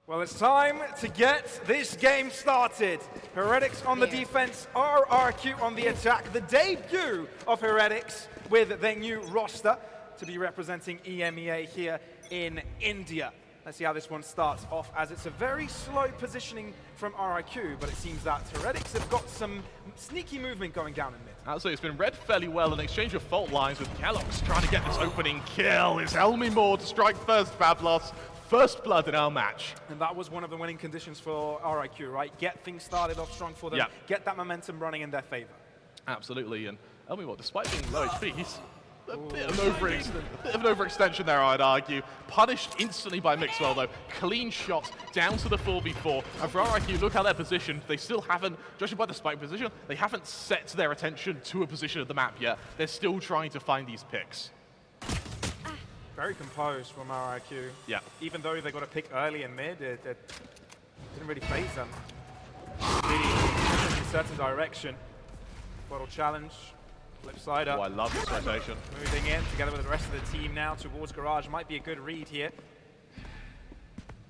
Well, it's time to get this game started. Heretics on the defense, RRQ on the attack. The debut of Heretics with their new roster to be representing EMEA here in India. Let's see how this one starts off, as it's a very slow positioning from RRQ, but it seems that Heretics have got some sneaky movement going down in mid. Absolutely, it's been read fairly well, an exchange of fault lines with Kellogg's trying to get this opening kill. It's Helmi Moore to strike first, Pavlos. First blood in our match. And that was one of the winning conditions for RIQ, right? Get things started off strong for them, get that momentum running in their favor. Absolutely, and Helmi Moore, despite being low HP, he's a bit of an overextension there, I'd argue. Punished instantly by Mixwell, though. Clean shot down to the 4v4. And for RIQ, look how they're positioned. They still haven't, judging by the spike position, they haven't set their attention to a position of the map yet. They're still trying to find these picks. Very composed from RIQ. Yeah. Even though they got a pick early in mid, it didn't really phase them. Really in a certain direction. Bottle challenge. Flip side up. Oh, I love this rotation. Moving in together with the rest of the team now towards Garage. Might be a good read here.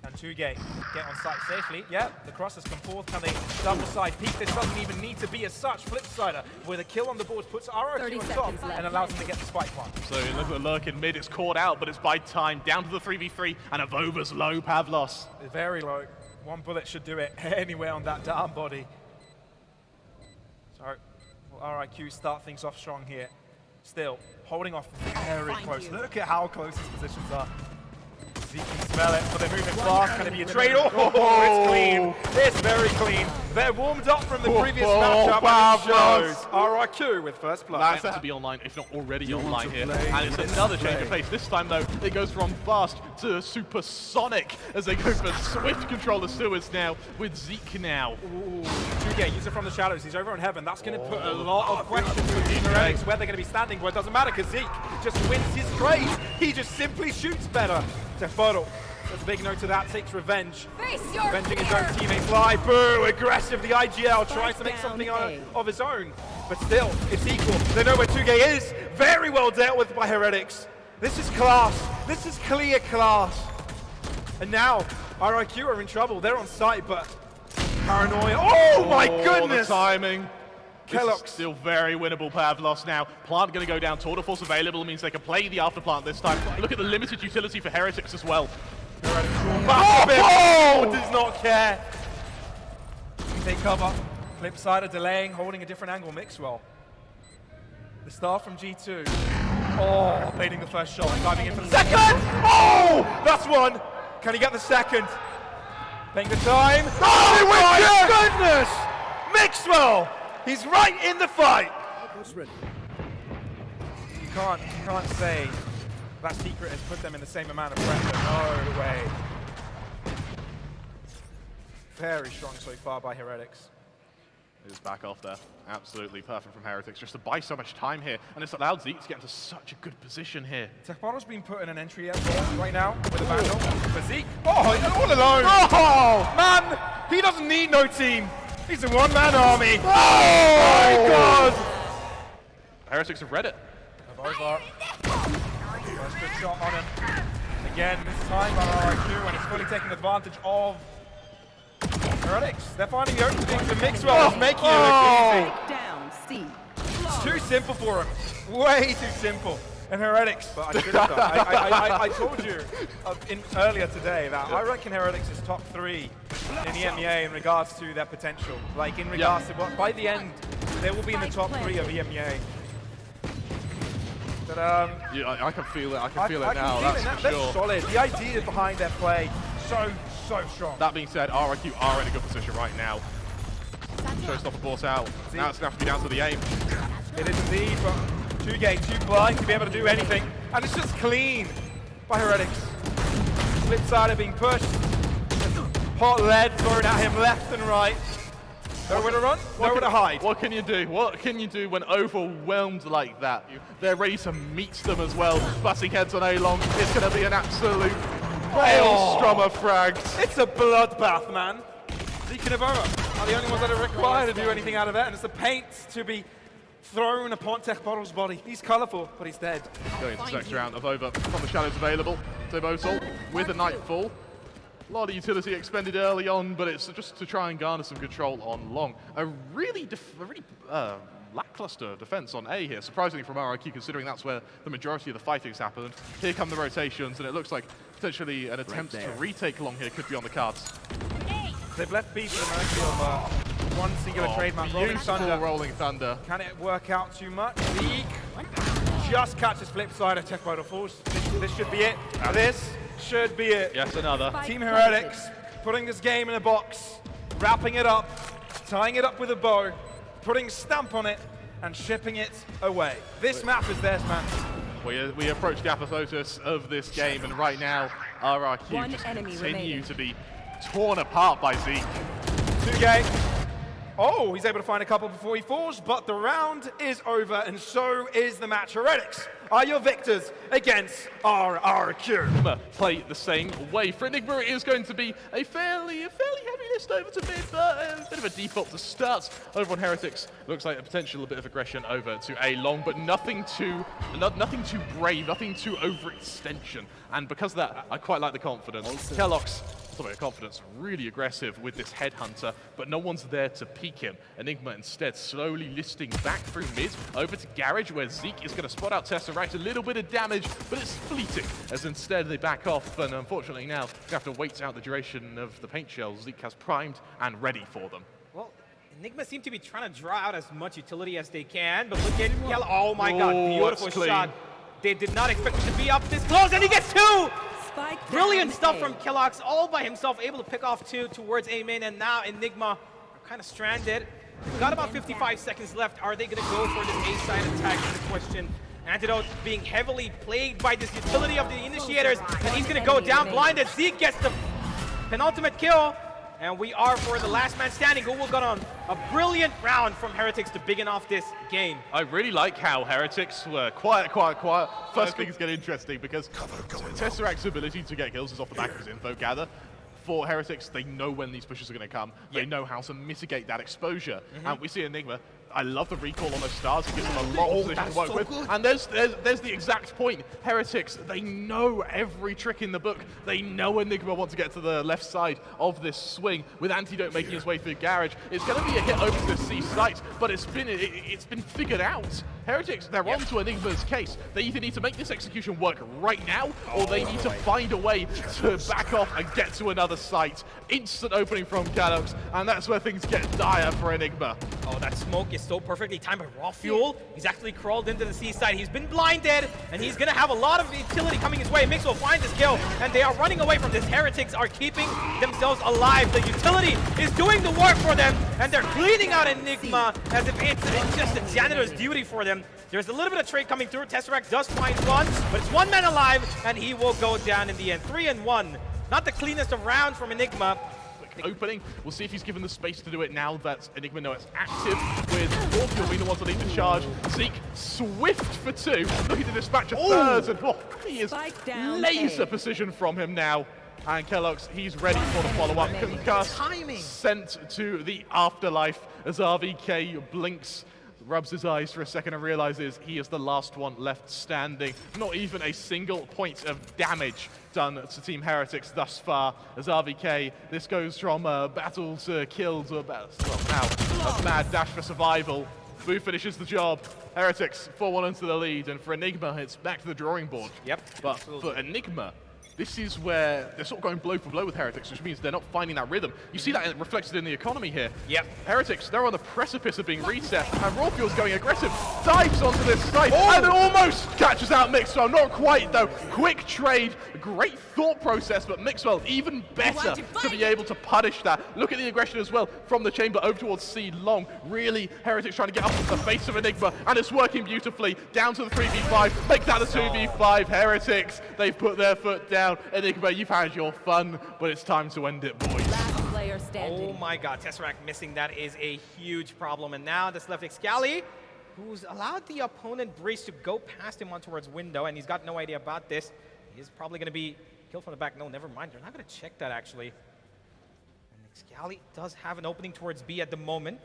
Can 2Gate get on site safely? Yeah, the crosses come forth. Can they double side peek? This doesn't even need to be as such. Flipsider with a kill on the board puts RRQ on top and allows them to get the spike one. So look at the lurk in mid. It's caught out, but it's by time. Down to the 3v3 and Avova's low, Pavlos. Very low. One bullet should do it anywhere on that down body. So will RIQ start things off strong here. Still holding off very close. Look at how close these positions are. You can smell it, but they're moving fast. Can it be a trade? Oh, it's clean. It's very clean. They're warmed up from the previous matchup, and it shows RRQ with first blood. That's set to be online, if not already online here. And it's another change of pace. This time, though, it goes from fast to supersonic as they go for swift control of Stewards now with Zeke now. Ooh, 2Gate, use it from the shadows. He's over in heaven. That's going to put a lot of questions for Team Heretics where they're going to be standing, but it doesn't matter because Zeke just wins his trade. He just simply shoots better. Bottle. There's a big note to that, takes revenge. Avenging his own teammates live. Boo! Aggressive, the IGL tries to make something of his own. But still, it's equal. They know where 2Gate is. Very well dealt with by Heretics. This is class. This is clear class. And now, RIQ are in trouble. They're on site, but paranoia. Oh my goodness! The timing. Kellogg's still very winnable, Pavlos now. Plant going to go down. Tour de Force available means they can play the after plant this time. Look at the limited utility for Heretics as well. Does not care. Take cover. Flipsider delaying, holding a different angle. Mixwell. The star from G2. Oh, baiting the first shot. Diving in for the second. Oh, that's one. Can he get the second? Taking the time. Oh my goodness! Mixwell. He's right in the fight! You can't say that secret has put them in the same amount of pressure. No way. Very strong so far by Heretics. It is back off there. Absolutely perfect from Heretics, just to buy so much time here. And it's allowed Zeke to get into such a good position here. Tekbono's been put in an entry right now with a vandal. For Zeke. Oh, he's all alone! Oh, man! He doesn't need no team! He's a one-man army. Oh my God! Heretics have read it. Over. First good shot on him. Again, this time by RIQ, and he's fully taking advantage of Heretics. They're finding the open things, and Mixwell is making it look easy. It's too simple for him. Way too simple. And Heretics, but I should have done. I told you earlier today that I reckon Heretics is top 3 in the EMEA in regards to their potential. Like in regards to what, by the end, they will be in the top 3 of EMEA. But yeah, I can feel it. I can feel it now. That's for sure. They're solid. The idea behind their play, so strong. That being said, RIQ are in a good position right now. Showstopper bought out. Now it's going to have to be down to the aim. It is indeed, but 2Gate too blind to be able to do anything. And it's just clean by Heretics. Flipsider being pushed. Hot lead thrown at him left and right. Nowhere to run, nowhere to hide. What can you do? What can you do when overwhelmed like that? They're ready to meet them as well. Butting heads on A-Long. It's going to be an absolute maelstrom of frags. It's a bloodbath, man. Zeke and Avova are the only ones that are required to do anything out of it, and it's the paint to be thrown upon Tekbono's body. He's colourful, but he's dead. Going into the next round of over from the shadows available. Tibosol with a Nightfall. A lot of utility expended early on, but it's just to try and garner some control on long. A really lackluster defense on A here, surprisingly from RIQ, considering that's where the majority of the fighting's happened. Here come the rotations, and it looks like potentially an attempt to retake long here could be on the cards. They've left B for the mercy of one singular trademark, Rolling Thunder. Can it work out too much? Zeke just catches flip side of Tech Vital Force. This should be it. This should be it. Yes, another. Team Heretics putting this game in a box, wrapping it up, tying it up with a bow, putting a stamp on it, and shipping it away. This map is theirs, man. We approach the apotheosis of this game, and right now, RRQ just continue to be torn apart by Zeke. 2K. Oh, he's able to find a couple before he falls, but the round is over, and so is the match. Heretics are your victors against RRQ. Play the same way. For Enigma, it is going to be a fairly heavy list over to mid, but a bit of a default to start over on Heretics. Looks like a potential bit of aggression over to A long, but nothing too brave, nothing too overextension. And because of that, I quite like the confidence. Kellogg's confidence, really aggressive with this headhunter, but no one's there to peek him. Enigma instead slowly listing back through mid, over to Garage, where Zeke is going to spot out Tesseract, a little bit of damage, but it's fleeting, as instead they back off, and unfortunately now they have to wait out the duration of the paint shells Zeke has primed and ready for them. Well, Enigma seem to be trying to draw out as much utility as they can, but look at Yellow. Oh my god, beautiful shot. They did not expect it to be up this close, and he gets two! Brilliant stuff from Kellogg's, all by himself, able to pick off two towards A main, and now Enigma are kind of stranded. We've got about 55 seconds left. Are they going to go for this A-side attack is the question. Antidote being heavily plagued by this utility of the initiators, and he's going to go down blinded. Zeke gets the penultimate kill, and we are for the last man standing, who will go on a brilliant round from Heretics to begin off this game. I really like how Heretics were quiet. First things get interesting because Tesseract's ability to get kills is off the back of his info gather. For Heretics, they know when these pushes are going to come. They know how to mitigate that exposure. And we see Enigma. I love the recall on those stars. It gives them a lot of position to work with. Good. And there's the exact point. Heretics, they know every trick in the book. They know Enigma wants to get to the left side of this swing with Antidote making his way through Garage. It's going to be a hit over to the C site, but it's been figured out. Heretics, they're on to Enigma's case. They either need to make this execution work right now, or they need to find a way to back off and get to another site. Instant opening from Kellogg's, and that's where things get dire for Enigma. Oh, that smoke is so perfectly timed by Raw Fuel. He's actually crawled into the seaside. He's been blinded, and he's going to have a lot of utility coming his way. Mixwell finds his kill, and they are running away from this. Heretics are keeping themselves alive. The utility is doing the work for them, and they're cleaning out Enigma as if it's just a janitor's duty for them. There's a little bit of trade coming through. Tesseract does find one, but it's one man alive, and he will go down in the end. 3-1. Not the cleanest of rounds from Enigma. Opening. We'll see if he's given the space to do it now that Enigma know it's active, with Orpheus being the ones that need to charge. Zeke, swift for two, looking to dispatch a third, and he is laser precision from him now. And Kellogg's, he's ready for the follow-up. Concuss, sent to the afterlife as RVK blinks, rubs his eyes for a second and realizes he is the last one left standing. Not even a single point of damage done to Team Heretics thus far, as RVK, this goes from battle to kill to now a mad dash for survival. Boo finishes the job. Heretics 4-1 into the lead, and for Enigma, it's back to the drawing board. Yep. But for Enigma, this is where they're sort of going blow for blow with Heretics, which means they're not finding that rhythm. You see that reflected in the economy here. Yep. Heretics, they're on the precipice of being reset, and Rawfuel's going aggressive, dives onto this site, and almost catches out Mixwell. Not quite, though. Quick trade, great thought process, but Mixwell even better to be able to punish that. Look at the aggression as well from the chamber over towards C long. Really, Heretics trying to get up into the face of Enigma, and it's working beautifully. Down to the 3v5, make that a 2v5. Heretics, they've put their foot down. Enigma, you've had your fun, but it's time to end it, boys. Last player standing. Oh my god, Tesseract missing that is a huge problem. And now this left Excali, who's allowed the opponent Breeze to go past him on towards window, and he's got no idea about this. He's probably going to be killed from the back. No, never mind. They're not going to check that, actually. And Excali does have an opening towards B at the moment.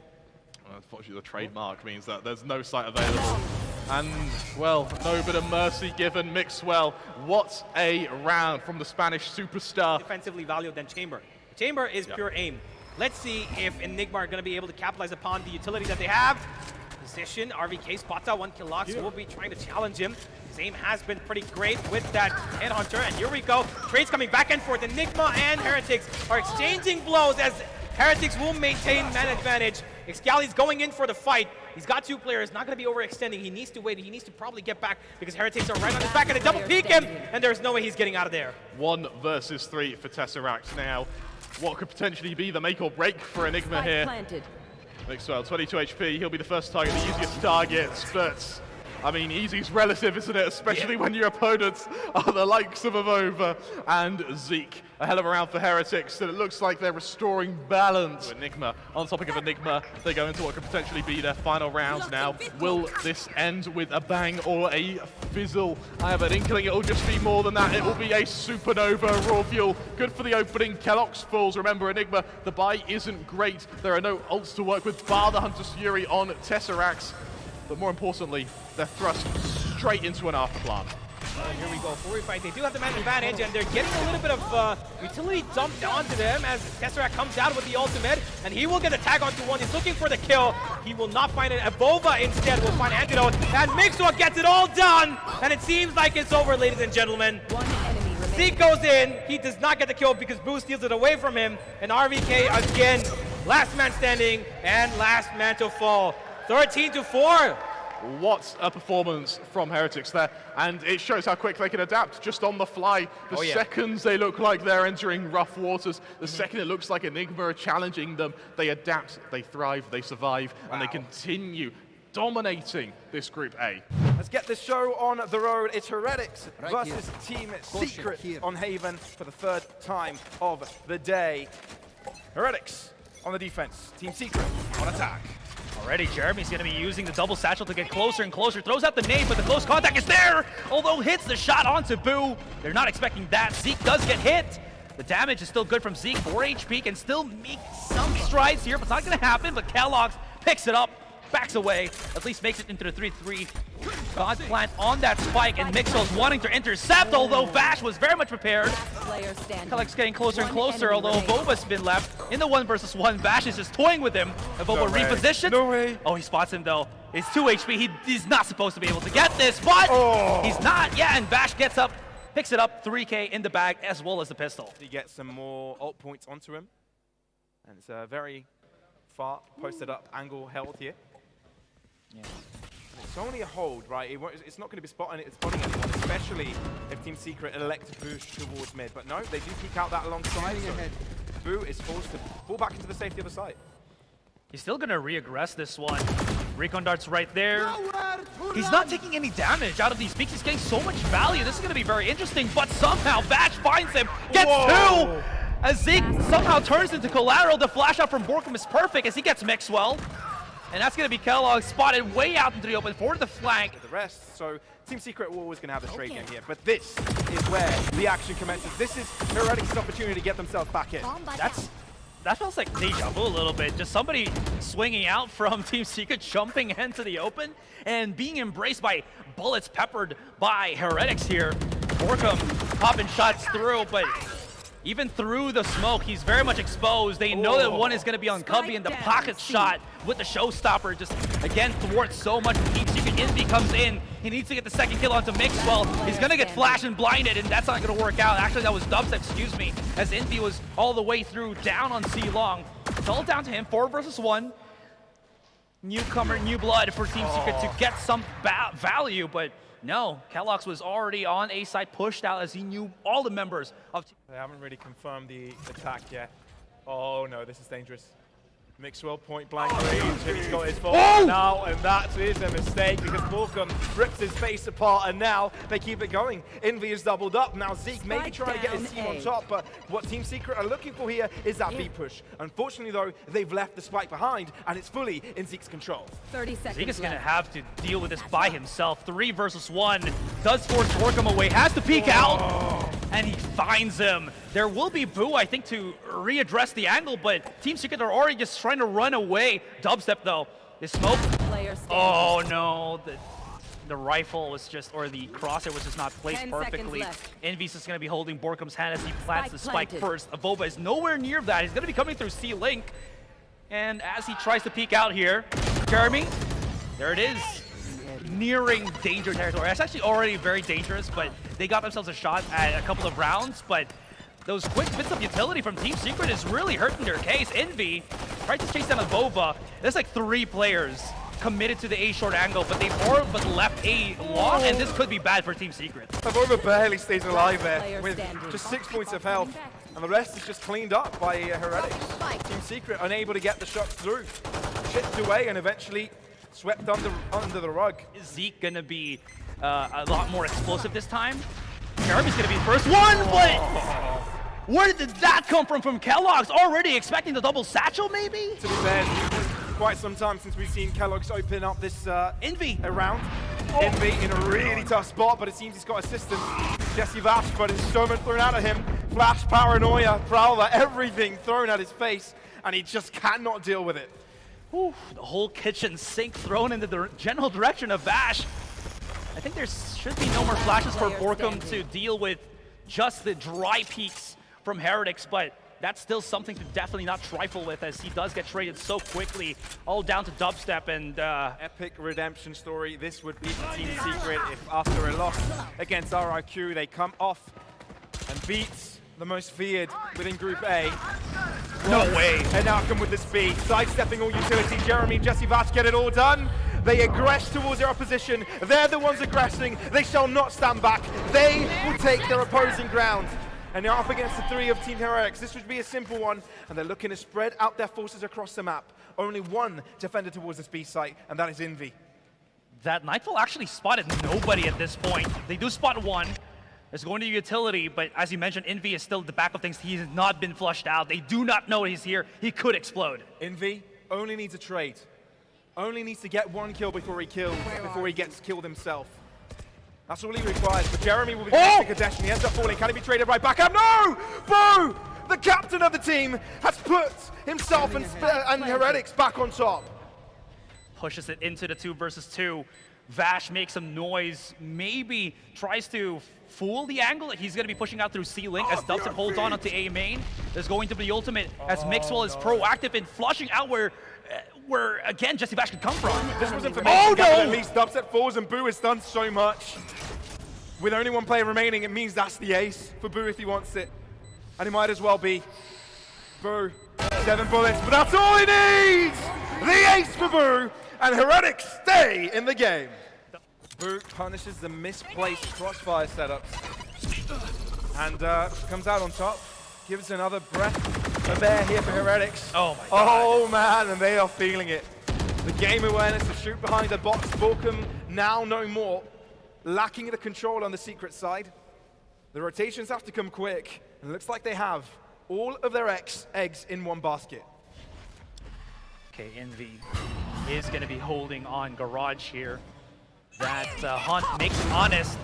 Unfortunately, the trademark means that there's no site available And, well, no bit of mercy given Mixwell. What a round from the Spanish superstar. Defensively valued than Chamber. Chamber is pure aim. Let's see if Enigma are going to be able to capitalize upon the utility that they have. Position, RVK spots out one Killox. Will be trying to challenge him. His aim has been pretty great with that Headhunter. And here we go. Trades coming back and forth. Enigma and Heretics are exchanging blows as Heretics will maintain man advantage. Excali's going in for the fight. He's got two players, not going to be overextending. He needs to wait. He needs to probably get back because Heretics are right on his back and they double peek him. And there's no way he's getting out of there. 1 versus 3 for Tesseract now. What could potentially be the make or break for Enigma here? Mixwell, 22 HP. He'll be the first target, the easiest targets, but I mean, easy's relative, isn't it? Especially when your opponents are the likes of Avova and Zeke. A hell of a round for Heretics, and it looks like they're restoring balance. Enigma, on the topic of Enigma, they go into what could potentially be their final rounds now. Will this end with a bang or a fizzle? I have an inkling it'll just be more than that. It will be a supernova raw fuel. Good for the opening. Kellogg's falls. Remember, Enigma, the buy isn't great. There are no ults to work with, bar the Hunter's Fury on Tesseracts. But more importantly, they're thrust straight into an afterplan. Here we go, 4v5. They do have the man advantage, and they're getting a little bit of utility dumped onto them as Tesseract comes down with the ultimate, and he will get a tag onto one. He's looking for the kill. He will not find it. Avova instead will find Antidote, and Mixwell gets it all done, and it seems like it's over, ladies and gentlemen. One enemy remaining. Zeke goes in. He does not get the kill because Boo steals it away from him, and RVK again, last man standing and last man to fall. 13-4. What a performance from Heretics there, and it shows how quick they can adapt just on the fly. The seconds they look like they're entering rough waters, the second it looks like Enigma are challenging them, they adapt, they thrive, they survive, and they continue dominating this Group A. Let's get this show on the road. It's Heretics versus Team Secret on Haven for the 3rd time of the day. Heretics on the defense, Team Secret on attack. Already, Jeremy's going to be using the double satchel to get closer and closer. Throws out the nade, but the close contact is there! Although hits the shot onto Boo. They're not expecting that. Zeke does get hit. The damage is still good from Zeke. 4 HP, can still make some strides here, but it's not going to happen. But Kellogg's picks it up, backs away, at least makes it into the 3-3. God plant on that spike, and Mixwell's wanting to intercept, although Vash was very much prepared. Kellogg's getting closer and closer, although Avova's been left in the 1 versus 1. Vash is just toying with him. Avova repositioned. No way. Oh, he spots him though. It's 2 HP. He's not supposed to be able to get this, but he's not. Yeah, and Vash gets up, picks it up, 3K in the bag, as well as the pistol. He gets some more ult points onto him, and it's a very far posted up angle held here. Yeah. It's only a hold, right? It's not going to be spotting anyone, especially if Team Secret elect to push towards mid. But no, they do peek out that alongside. So Boo is forced to fall back into the safety of the site. He's still going to re-aggress this one. Recon dart's right there. He's not taking any damage out of these peaks. He's getting so much value. This is going to be very interesting, but somehow Vash finds him, gets 2! As Zeke somehow turns into collateral. The flash out from Borkum is perfect as he gets Mixwell. And that's going to be Kellogg spotted way out into the open for the flank. The rest, so Team Secret were always going to have the trade game here. But this is where the action commences. This is Heretics' opportunity to get themselves back in. That feels like deja vu a little bit. Just somebody swinging out from Team Secret, jumping into the open, and being embraced by bullets peppered by Heretics here. Borkum popping shots through, but even through the smoke, he's very much exposed. They know that one is going to be on Cubby, and the pocket shot with the showstopper just, again, thwarts so much. Team Secret Envy comes in. He needs to get the second kill onto Mixwell. He's going to get flashed and blinded, and that's not going to work out. Actually, that was Dubstep, excuse me, as Envy was all the way through, down on C-Long. It's all down to him, 4 versus 1. Newcomer, new blood for Team Secret to get some value, but no, Kellogg's was already on A side, pushed out as he knew all the members of Team. They haven't really confirmed the attack yet. Oh no, this is dangerous. Mixwell point blank range, and he's got his fault now, and that is a mistake because Borkum rips his face apart, and now they keep it going. Envy is doubled up. Now Zeke maybe trying to get his team on top, but what Team Secret are looking for here is that B push. Unfortunately though, they've left the spike behind, and it's fully in Zeke's control. 30 seconds Zeke is going to have to deal with this by himself. 3 versus 1. Does force Borkum away, has to peek out, and he finds him. There will be Boo, I think, to readdress the angle, but Team Secret are already just trying to run away. Dubstep, though, is smoked. Oh, no. the rifle was just, or the crosshair was just not placed 10 perfectly. seconds left. Envy's just going to be holding Borkum's hand as he plants the Spike spike planted. first. Avova is nowhere near that. He's going to be coming through C-Link. And as he tries to peek out here, Jeremy, there it is. Nearing danger territory. It's actually already very dangerous, but they got themselves a shot at a couple of rounds. But those quick bits of utility from Team Secret is really hurting their case. Envy tried to chase down Avova. There's like 3 players committed to the A short angle, but they've all but left A long, and this could be bad for Team Secret. Avova barely stays alive there Player with standing. just 6 points of health, and the rest is just cleaned up by Heretics. Team Secret unable to get the shots through, chipped away, and eventually swept under the rug. Is Zeke going to be a lot more explosive this time? Jeremy's going to be the first one, but where did that come from Kellogg's? Already expecting the double satchel, maybe? To be fair, it's been quite some time since we've seen Kellogg's open up this Envy round. Envy in a really tough spot, but it seems he's got assistance. Jesse Vash, but there's so much thrown out of him. Flash, paranoia, prowler, everything thrown at his face, and he just cannot deal with it. Whew, the whole kitchen sink thrown into the general direction of Vash. I think there should be no more flashes for Borkum to deal with just the dry peaks from Heretics, but that's still something to definitely not trifle with, as he does get traded so quickly, all down to dubstep. And Epic redemption story. This would be for Team Secret if after a loss against RIQ, they come off and beat the most feared within Group A. no way. And now come with the speed, sidestepping all utility. Jeremy and Jesse Vash get it all done. They aggress towards their opposition. They're the ones aggressing. They shall not stand back. They will take their opposing ground. And they're up against the 3 of Team Heretics. This would be a simple one, and they're looking to spread out their forces across the map. Only one defender towards this B site, and that is Envy. That Nightfall actually spotted nobody at this point. They do spot one. It's going to utility, but as you mentioned, Envy is still at the back of things. He has not been flushed out. They do not know he's here. He could explode. Envy only needs a trade. Only needs to get 1 kill before he gets killed himself. That's all he requires, but Jeremy will be facing Kadesh, and he ends up falling. Can he be traded right back up? No! Boo! The captain of the team has put himself and Heretics back on top. Pushes it into the 2 versus 2. Vash makes some noise, maybe tries to fool the angle. He's going to be pushing out through C-Link as Dubstep holds on onto A main. There's going to be the ultimate as Mixwell is proactive in flushing out where again, Jesse Vash could come from. This was information gathered. At least Dubstep falls, and Boo has done so much. With only 1 player remaining, it means that's the ace for Boo if he wants it. And it might as well be. Boo, 7 bullets, but that's all he needs! The ace for Boo, and Heretics stay in the game. Boo punishes the misplaced crossfire setups. And comes out on top. Gives another breath of air here for Heretics. Oh my god. Oh man, and they are feeling it. The game awareness to shoot behind the box. Borkum now no more. Lacking the control on the Secret side. The rotations have to come quick. And it looks like they have all of their eggs in one basket. Okay, Envy is going to be holding on Garage here. That Hunt makes him honest.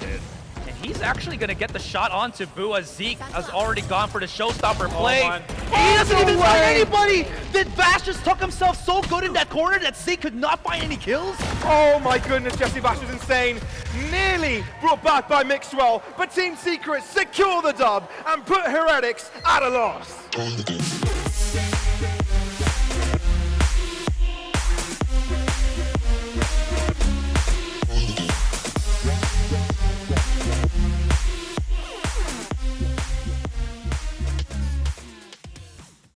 And he's actually going to get the shot onto Boo, as Zeke has already gone for the showstopper play. He doesn't even find anybody! Did Vash just tuck himself so good in that corner that Zeke could not find any kills? Oh my goodness, Jesse Vash is insane. Nearly brought back by Mixwell, but Team Secret secure the dub and put Heretics at a loss.